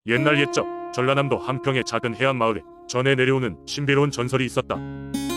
옛날 옛적 전라남도 한평의 작은 해안 마을에 전해 내려오는 신비로운 전설이 있었다.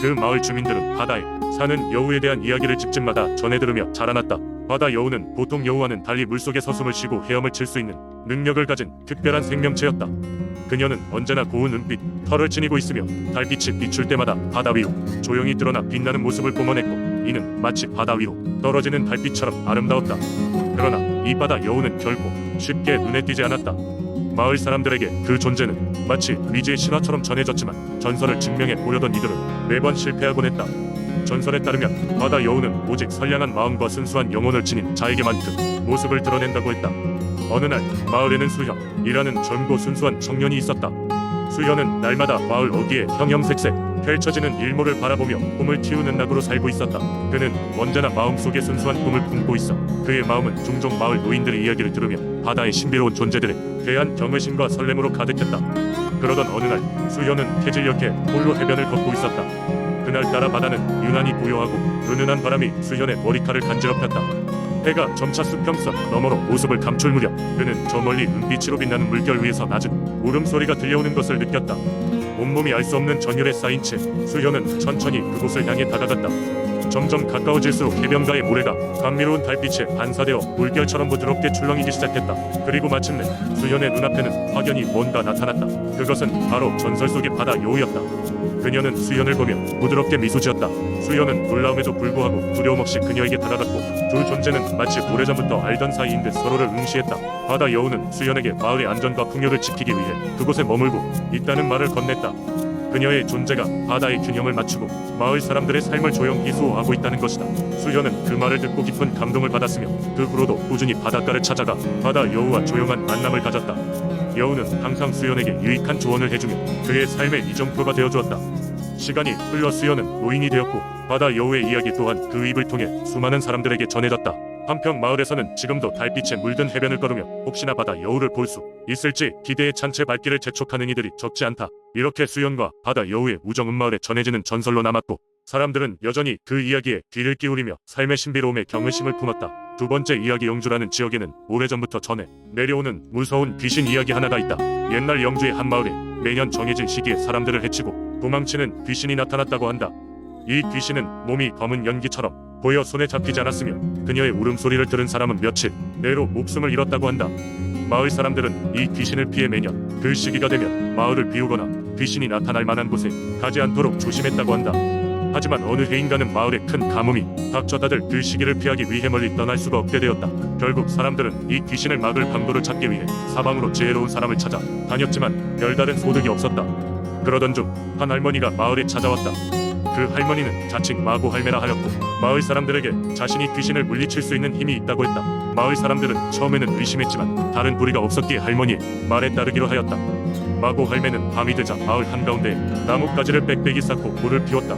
그 마을 주민들은 바다에 사는 여우에 대한 이야기를 집집마다 전해 들으며 자라났다. 바다 여우는 보통 여우와는 달리 물속에서 숨을 쉬고 헤엄을 칠 수 있는 능력을 가진 특별한 생명체였다. 그녀는 언제나 고운 은빛 털을 지니고 있으며 달빛이 비출 때마다 바다 위로 조용히 드러나 빛나는 모습을 뿜어냈고, 이는 마치 바다 위로 떨어지는 달빛처럼 아름다웠다. 그러나 이 바다 여우는 결코 쉽게 눈에 띄지 않았다. 마을 사람들에게 그 존재는 마치 미지의 신화처럼 전해졌지만, 전설을 증명해 보려던 이들은 매번 실패하곤 했다. 전설에 따르면 바다 여우는 오직 선량한 마음과 순수한 영혼을 지닌 자에게만 그 모습을 드러낸다고 했다. 어느 날 마을에는 수현이라는 젊고 순수한 청년이 있었다. 수현은 날마다 마을 어귀에 형형색색 펼쳐지는 일몰을 바라보며 꿈을 키우는 낙으로 살고 있었다. 그는 언제나 마음속에 순수한 꿈을 품고 있어 그의 마음은 종종 마을 노인들의 이야기를 들으며 바다의 신비로운 존재들에 대한 경외심과 설렘으로 가득했다. 그러던 어느 날 수현은 태질녘에 홀로 해변을 걷고 있었다. 그날따라 바다는 유난히 고요하고 은은한 바람이 수현의 머리카락을 간지럽혔다. 해가 점차 수평선 너머로 모습을 감출 무렵 그는 저 멀리 은빛으로 빛나는 물결 위에서 낮은 울음소리가 들려오는 것을 느꼈다. 온몸이 알 수 없는 전율에 쌓인 채 수현은 천천히 그곳을 향해 다가갔다. 점점 가까워질수록 해변가의 모래가 감미로운 달빛에 반사되어 물결처럼 부드럽게 출렁이기 시작했다. 그리고 마침내 수현의 눈앞에는 확연히 뭔가 나타났다. 그것은 바로 전설 속의 바다 여우였다. 그녀는 수현을 보며 부드럽게 미소 지었다. 수현은 놀라움에도 불구하고 두려움 없이 그녀에게 다가갔고, 두 존재는 마치 오래전부터 알던 사이인 듯 서로를 응시했다. 바다 여우는 수현에게 마을의 안전과 풍요를 지키기 위해 그곳에 머물고 있다는 말을 건넸다. 그녀의 존재가 바다의 균형을 맞추고 마을 사람들의 삶을 조용히 수호하고 있다는 것이다. 수현은 그 말을 듣고 깊은 감동을 받았으며 그 후로도 꾸준히 바닷가를 찾아가 바다 여우와 조용한 만남을 가졌다. 여우는 항상 수현에게 유익한 조언을 해주며 그의 삶의 이정표가 되어주었다. 시간이 흘러 수현은 노인이 되었고, 바다 여우의 이야기 또한 그 입을 통해 수많은 사람들에게 전해졌다. 한평 마을에서는 지금도 달빛에 물든 해변을 걸으며 혹시나 바다 여우를 볼 수 있을지 기대에 찬 채 발길을 재촉하는 이들이 적지 않다. 이렇게 수현과 바다 여우의 우정은 마을에 전해지는 전설로 남았고, 사람들은 여전히 그 이야기에 귀를 기울이며 삶의 신비로움에 경외심을 품었다. 두 번째 이야기, 영주라는 지역에는 오래전부터 전해 내려오는 무서운 귀신 이야기 하나가 있다. 옛날 영주의 한 마을에 매년 정해진 시기에 사람들을 해치고 도망치는 귀신이 나타났다고 한다. 이 귀신은 몸이 검은 연기처럼 보여 손에 잡히지 않았으며 그녀의 울음소리를 들은 사람은 며칠 내로 목숨을 잃었다고 한다. 마을 사람들은 이 귀신을 피해 매년 그 시기가 되면 마을을 비우거나 귀신이 나타날 만한 곳에 가지 않도록 조심했다고 한다. 하지만 어느 해인가는 마을에 큰 가뭄이 닥쳐 다들 그 시기를 피하기 위해 멀리 떠날 수가 없게 되었다. 결국 사람들은 이 귀신을 막을 방도를 찾기 위해 사방으로 지혜로운 사람을 찾아 다녔지만 별다른 소득이 없었다. 그러던 중 한 할머니가 마을에 찾아왔다. 그 할머니는 자칭 마고 할매라 하였고, 마을 사람들에게 자신이 귀신을 물리칠 수 있는 힘이 있다고 했다. 마을 사람들은 처음에는 의심했지만 다른 도리가 없었기에 할머니의 말에 따르기로 하였다. 마고 할매는 밤이 되자 마을 한가운데에 나뭇가지를 빽빽이 쌓고 불을 피웠다.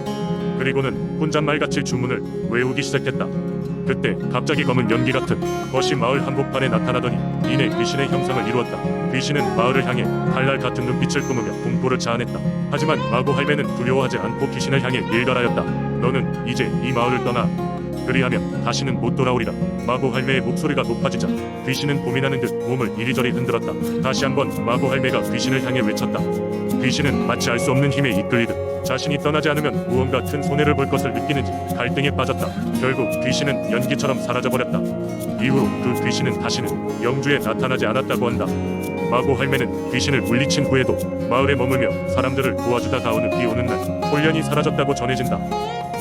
그리고는 혼잣말같이 주문을 외우기 시작했다. 그때 갑자기 검은 연기 같은 것이 마을 한복판에 나타나더니 이내 귀신의 형상을 이루었다. 귀신은 마을을 향해 칼날 같은 눈빛을 꾸미며 공포를 자아냈다. 하지만 마고 할매는 두려워하지 않고 귀신을 향해 일갈하였다. 너는 이제 이 마을을 떠나. 그리하면 다시는 못 돌아오리라. 마고 할매의 목소리가 높아지자 귀신은 고민하는 듯 몸을 이리저리 흔들었다. 다시 한번 마고 할매가 귀신을 향해 외쳤다. 귀신은 마치 알 수 없는 힘에 이끌리듯 자신이 떠나지 않으면 무언가 큰 손해를 볼 것을 느끼는지 갈등에 빠졌다. 결국 귀신은 연기처럼 사라져버렸다. 이후로 그 귀신은 다시는 영주에 나타나지 않았다고 한다. 마고 할매는 귀신을 물리친 후에도 마을에 머물며 사람들을 도와주다가 어느 비 오는 날 홀연히 사라졌다고 전해진다.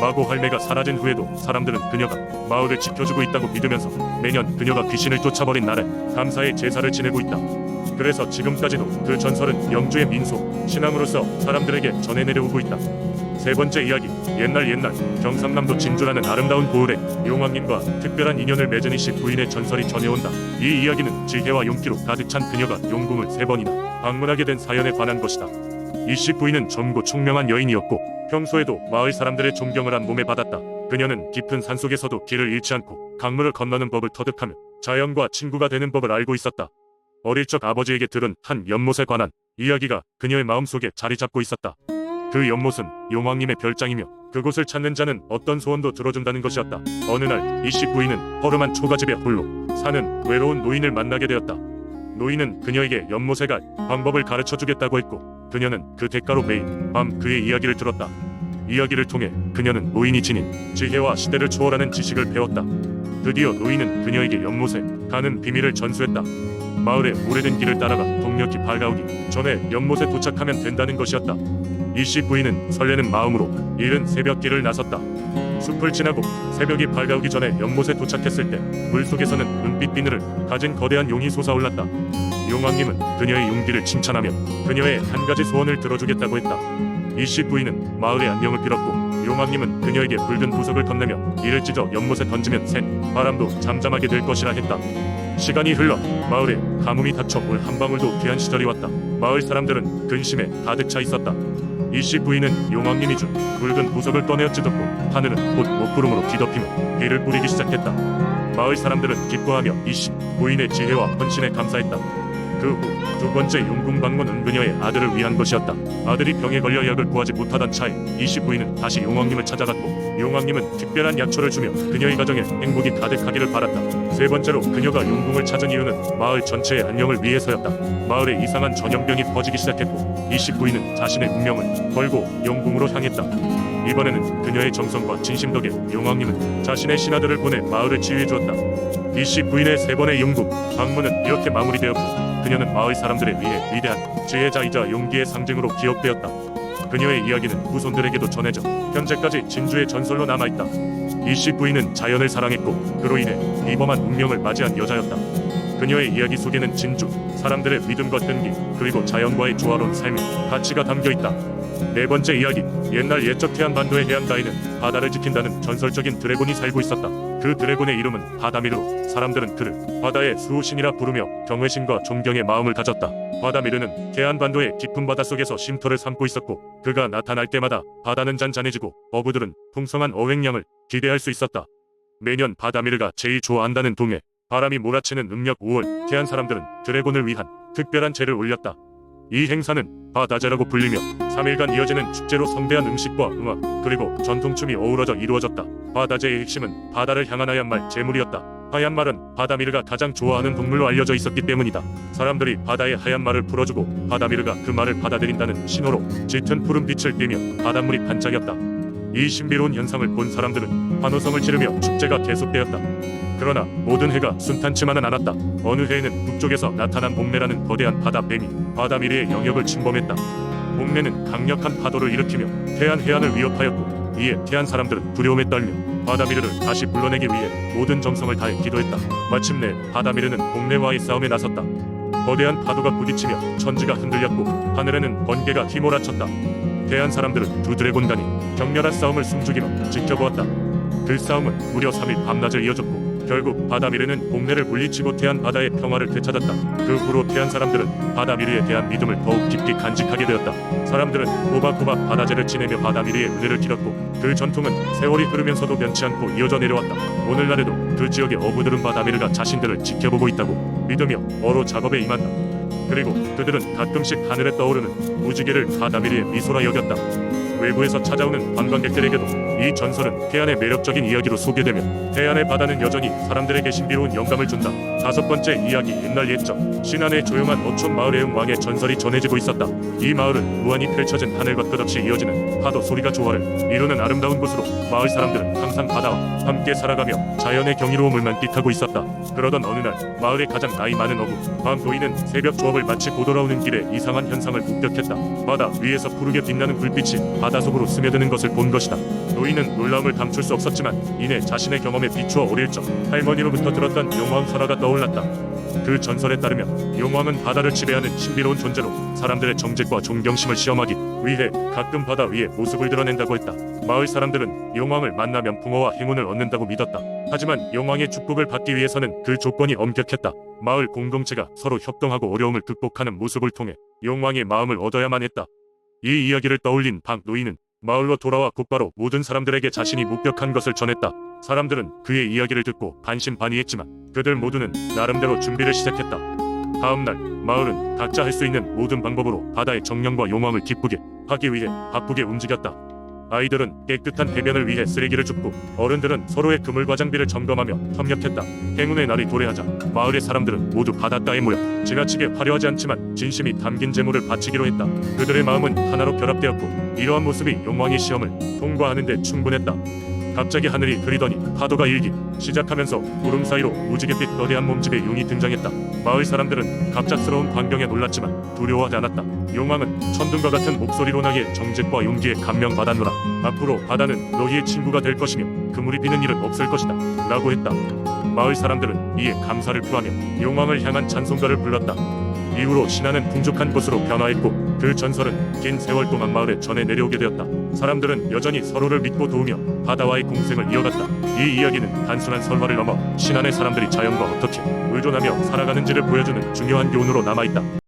마고 할매가 사라진 후에도 사람들은 그녀가 마을을 지켜주고 있다고 믿으면서 매년 그녀가 귀신을 쫓아버린 날에 감사의 제사를 지내고 있다. 그래서 지금까지도 그 전설은 영주의 민속 신앙으로서 사람들에게 전해 내려오고 있다. 세 번째 이야기, 옛날 경상남도 진주라는 아름다운 고을에 용왕님과 특별한 인연을 맺은 이씨 부인의 전설이 전해온다. 이 이야기는 지혜와 용기로 가득 찬 그녀가 용궁을 3번이나 방문하게 된 사연에 관한 것이다. 이씨 부인은 젊고 총명한 여인이었고 평소에도 마을 사람들의 존경을 한 몸에 받았다. 그녀는 깊은 산속에서도 길을 잃지 않고 강물을 건너는 법을 터득하며 자연과 친구가 되는 법을 알고 있었다. 어릴 적 아버지에게 들은 한 연못에 관한 이야기가 그녀의 마음속에 자리 잡고 있었다. 그 연못은 용왕님의 별장이며 그곳을 찾는 자는 어떤 소원도 들어준다는 것이었다. 어느 날 이씨 부인은 허름한 초가집에 홀로 사는 외로운 노인을 만나게 되었다. 노인은 그녀에게 연못에 갈 방법을 가르쳐 주겠다고 했고 그녀는 그 대가로 매일 밤 그의 이야기를 들었다. 이야기를 통해 그녀는 노인이 지닌 지혜와 시대를 초월하는 지식을 배웠다. 드디어 노인은 그녀에게 연못에 가는 비밀을 전수했다. 마을의 오래된 길을 따라가 동력이 밝아오기 전에 연못에 도착하면 된다는 것이었다. 이씨 부인은 설레는 마음으로 이른 새벽길을 나섰다. 숲을 지나고 새벽이 밝아오기 전에 연못에 도착했을 때 물속에서는 은빛 비늘을 가진 거대한 용이 솟아올랐다. 용왕님은 그녀의 용기를 칭찬하며 그녀의 한 가지 소원을 들어주겠다고 했다. 이씨 부인은 마을의 안녕을 빌었고 용왕님은 그녀에게 붉은 보석을 건네며 이를 찢어 연못에 던지면 새 바람도 잠잠하게 될 것이라 했다. 시간이 흘러 마을에 가뭄이 닥쳐 물 한 방울도 귀한 시절이 왔다. 마을 사람들은 근심에 가득 차 있었다. 이씨 부인은 용왕님이 준 붉은 보석을 꺼내어 찢었고 하늘은 곧 먹구름으로 뒤덮이며 비를 뿌리기 시작했다. 마을 사람들은 기뻐하며 이씨 부인의 지혜와 헌신에 감사했다. 그 후 두 번째 용궁 방문은 그녀의 아들을 위한 것이었다. 아들이 병에 걸려 약을 구하지 못하던 차에 이씨 부인은 다시 용왕님을 찾아갔고 용왕님은 특별한 약초를 주며 그녀의 가정에 행복이 가득하기를 바랐다. 세 번째로 그녀가 용궁을 찾은 이유는 마을 전체의 안녕을 위해서였다. 마을에 이상한 전염병이 퍼지기 시작했고 이씨 부인은 자신의 운명을 걸고 용궁으로 향했다. 이번에는 그녀의 정성과 진심 덕에 용왕님은 자신의 신하들을 보내 마을을 치유해 주었다. 이씨 부인의 세 번의 용궁 방문은 이렇게 마무리되었고 그녀는 마을 사람들에 의해 위대한 지혜자이자 용기의 상징으로 기억되었다. 그녀의 이야기는 후손들에게도 전해져 현재까지 진주의 전설로 남아있다. 이씨 부인은 자연을 사랑했고 그로 인해 비범한 운명을 맞이한 여자였다. 그녀의 이야기 속에는 진주, 사람들의 믿음과 끈기, 그리고 자연과의 조화로운 삶의 가치가 담겨있다. 네 번째 이야기, 옛날 옛적 태안반도의 해안가에는 바다를 지킨다는 전설적인 드래곤이 살고 있었다. 그 드래곤의 이름은 바다미르로 사람들은 그를 바다의 수호신이라 부르며 경외심과 존경의 마음을 가졌다. 바다미르는 태안반도의 깊은 바닷속에서 쉼터를 삼고 있었고 그가 나타날 때마다 바다는 잔잔해지고 어부들은 풍성한 어획량을 기대할 수 있었다. 매년 바다미르가 제일 좋아한다는 동해 바람이 몰아치는 음력 5월 태안 사람들은 드래곤을 위한 특별한 제를 올렸다. 이 행사는 바다제라고 불리며 3일간 이어지는 축제로 성대한 음식과 음악 그리고 전통춤이 어우러져 이루어졌다. 바다제의 핵심은 바다를 향한 하얀 말 제물이었다. 하얀 말은 바다미르가 가장 좋아하는 동물로 알려져 있었기 때문이다. 사람들이 바다의 하얀 말을 풀어주고 바다미르가 그 말을 받아들인다는 신호로 짙은 푸른 빛을 띠며 바닷물이 반짝였다. 이 신비로운 현상을 본 사람들은 환호성을 지르며 축제가 계속되었다. 그러나 모든 해가 순탄치만은 않았다. 어느 해에는 북쪽에서 나타난 봄매라는 거대한 바다뱀이 바다미르의 영역을 침범했다. 봄매는 강력한 파도를 일으키며 태안 해안을 위협하였고 이에 태안 사람들은 두려움에 떨며 바다미르를 다시 불러내기 위해 모든 정성을 다해 기도했다. 마침내 바다미르는 봄매와의 싸움에 나섰다. 거대한 파도가 부딪히며 천지가 흔들렸고 하늘에는 번개가 휘몰아쳤다. 태안 사람들은 두 드래곤 간이 격렬한 싸움을 숨죽이며 지켜보았다. 그 싸움은 무려 3일 밤낮을 이어졌고 결국 바다미르는 봄매를 물리치고 태안 바다의 평화를 되찾았다. 그 후로 태안 사람들은 바다미르에 대한 믿음을 더욱 깊이 간직하게 되었다. 사람들은 꼬박꼬박 바다제를 지내며 바다미르의 은혜를 빌었고 그 전통은 세월이 흐르면서도 변치 않고 이어져 내려왔다. 오늘날에도 그 지역의 어부들은 바다미르가 자신들을 지켜보고 있다고 믿으며 어로 작업에 임한다. 그리고 그들은 가끔씩 하늘에 떠오르는 무지개를 바다미르의 미소라 여겼다. 외부에서 찾아오는 관광객들에게도 이 전설은 태안의 매력적인 이야기로 소개되며 태안의 바다는 여전히 사람들에게 신비로운 영감을 준다. 다섯 번째 이야기, 옛날 옛적 신안의 조용한 어촌 마을의 왕의 전설이 전해지고 있었다. 이 마을은 무한히 펼쳐진 하늘과 끝없이 이어지는 파도 소리가 조화를 이루는 아름다운 곳으로 마을 사람들은 항상 바다와 함께 살아가며 자연의 경이로움을 만끽하고 있었다. 그러던 어느 날 마을의 가장 나이 많은 어부 밤도이는 새벽 조업을 마치고 돌아오는 길에 이상한 현상을 목격했다. 바다 위에서 푸르게 빛나는 불빛이 바다 속으로 스며드는 것을 본 것이다. 노인은 놀라움을 감출 수 없었지만 이내 자신의 경험에 비추어 어릴 적 할머니로부터 들었던 용왕 설화가 떠올랐다. 그 전설에 따르면 용왕은 바다를 지배하는 신비로운 존재로 사람들의 정직과 존경심을 시험하기 위해 가끔 바다 위에 모습을 드러낸다고 했다. 마을 사람들은 용왕을 만나면 풍어와 행운을 얻는다고 믿었다. 하지만 용왕의 축복을 받기 위해서는 그 조건이 엄격했다. 마을 공동체가 서로 협동하고 어려움을 극복하는 모습을 통해 용왕의 마음을 얻어야만 했다. 이 이야기를 떠올린 박 노인은 마을로 돌아와 곧바로 모든 사람들에게 자신이 목격한 것을 전했다. 사람들은 그의 이야기를 듣고 반신반의했지만 그들 모두는 나름대로 준비를 시작했다. 다음날 마을은 각자 할 수 있는 모든 방법으로 바다의 정령과 용왕을 기쁘게 하기 위해 바쁘게 움직였다. 아이들은 깨끗한 해변을 위해 쓰레기를 줍고 어른들은 서로의 그물과 장비를 점검하며 협력했다. 행운의 날이 도래하자 마을의 사람들은 모두 바닷가에 모여 지나치게 화려하지 않지만 진심이 담긴 제물을 바치기로 했다. 그들의 마음은 하나로 결합되었고 이러한 모습이 용왕의 시험을 통과하는 데 충분했다. 갑자기 하늘이 흐리더니 파도가 일기 시작하면서 구름 사이로 무지갯빛 거대한 몸집의 용이 등장했다. 마을 사람들은 갑작스러운 광경에 놀랐지만 두려워하지 않았다. 용왕은 천둥과 같은 목소리로 나의 정직과 용기에 감명받았노라. 앞으로 바다는 너희의 친구가 될 것이며 그물이 비는 일은 없을 것이다 라고 했다. 마을 사람들은 이에 감사를 표하며 용왕을 향한 찬송가를 불렀다. 이후로 신화는 풍족한 곳으로 변화했고 그 전설은 긴 세월 동안 마을에 전해 내려오게 되었다. 사람들은 여전히 서로를 믿고 도우며 바다와의 공생을 이어갔다. 이 이야기는 단순한 설화를 넘어 신안의 사람들이 자연과 어떻게 의존하며 살아가는지를 보여주는 중요한 교훈으로 남아있다.